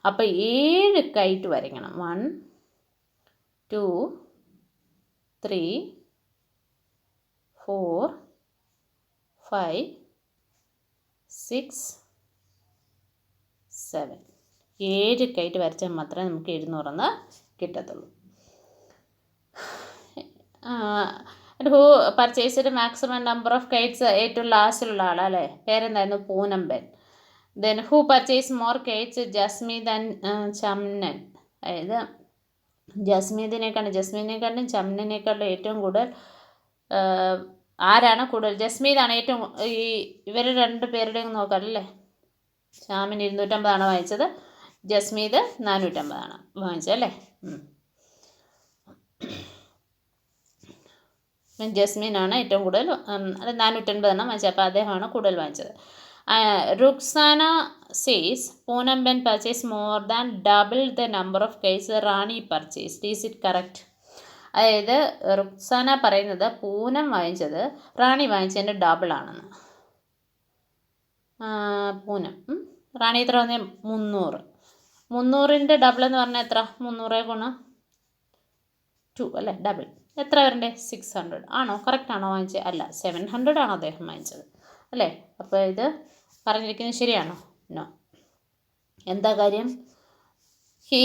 അപ്പോൾ 7 കൈറ്റ് വരയ്ക്കണം. 1, 2, 3, 4, 5, 6, 7 7 കൈറ്റ് വരച്ചാൽ മാത്രമേ നമുക്ക് 700 എന്ന് കിട്ടത്തുള്ളൂ. Who purchased maximum number of kites? ഏറ്റവും ലാസ്റ്റിലുള്ള ആളല്ലേ, പേരെന്തായിരുന്നു? Poonamben. Then who purchase more kites? Jasmeet and Chamnan. അതായത് ജസ്മീതിനെക്കാളും ചമ്നനേക്കാളും ഏറ്റവും കൂടുതൽ ആരാണ് കൂടുതൽ? ജസ്മീതാണ് ഏറ്റവും. ഇവർ 2 പേരുടെയും നോക്കാമല്ലേ. ശ്യാമിൻ 250 വാങ്ങിച്ചത്, ജസ്മീത് 450 വാങ്ങിച്ചല്ലേ. ജസ്മീനാണ് ഏറ്റവും കൂടുതൽ, അത് 450 വാങ്ങിച്ചത്. അപ്പോൾ അദ്ദേഹമാണ് കൂടുതൽ വാങ്ങിച്ചത്. Ruksana says Poonamben purchase more than double the number of kites Rani purchased. Is it correct? അതായത് റുക്സാന പറയുന്നത് പൂനം വാങ്ങിച്ചത് റാണി വാങ്ങിച്ചതിൻ്റെ ഡബിൾ ആണെന്ന്. പൂനം റാണി എത്ര വന്നേ? 300. 300ൻ്റെ ഡബിൾ എന്ന് പറഞ്ഞാൽ എത്ര? 300 ഗുണം 2 അല്ലേ, ഡബിൾ. എത്ര വരണ്ടേ? 600 ആണോ? കറക്റ്റ് ആണോ വാങ്ങിച്ചത്? അല്ല, 700 ആണ് അദ്ദേഹം വാങ്ങിച്ചത് അല്ലേ. അപ്പോൾ ഇത് പറഞ്ഞിരിക്കുന്നത് ശരിയാണോ? നോ. എന്താ കാര്യം? ഹി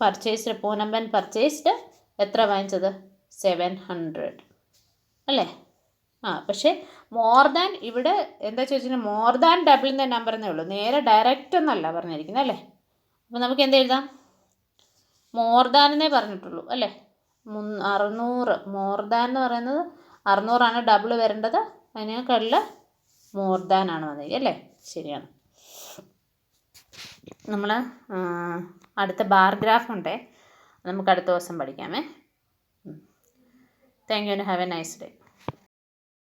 പർച്ചേസ്ഡ്, പൂനമ്പൻ പർച്ചേസ്ഡ് എത്ര വാങ്ങിച്ചത്? 700 അല്ലേ. പക്ഷേ മോർ ദാൻ, ഇവിടെ എന്താ ചോദിച്ചാൽ മോർ ദാൻ ഡബിളിൻ്റെ നമ്പർ എന്നേ ഉള്ളൂ, നേരെ ഡയറക്റ്റ് ഒന്നല്ല പറഞ്ഞിരിക്കുന്നത് അല്ലേ. അപ്പോൾ നമുക്ക് എന്ത് എഴുതാം? മോർ ദാൻ എന്നേ പറഞ്ഞിട്ടുള്ളൂ അല്ലേ. 600, മോർ ദാൻ എന്ന് പറയുന്നത് 600 ഡബിൾ വരേണ്ടത്, അതിനേക്കാളിൽ മോർ ദാൻ ആണ് വന്നിരിക്കുക അല്ലേ. ശരിയാണ്. നമ്മൾ അടുത്ത ബാർ ഗ്രാഫ് ഉണ്ടേ, നമുക്ക് അടുത്ത ദിവസം പഠിക്കാമേ. Thank you and have a nice day.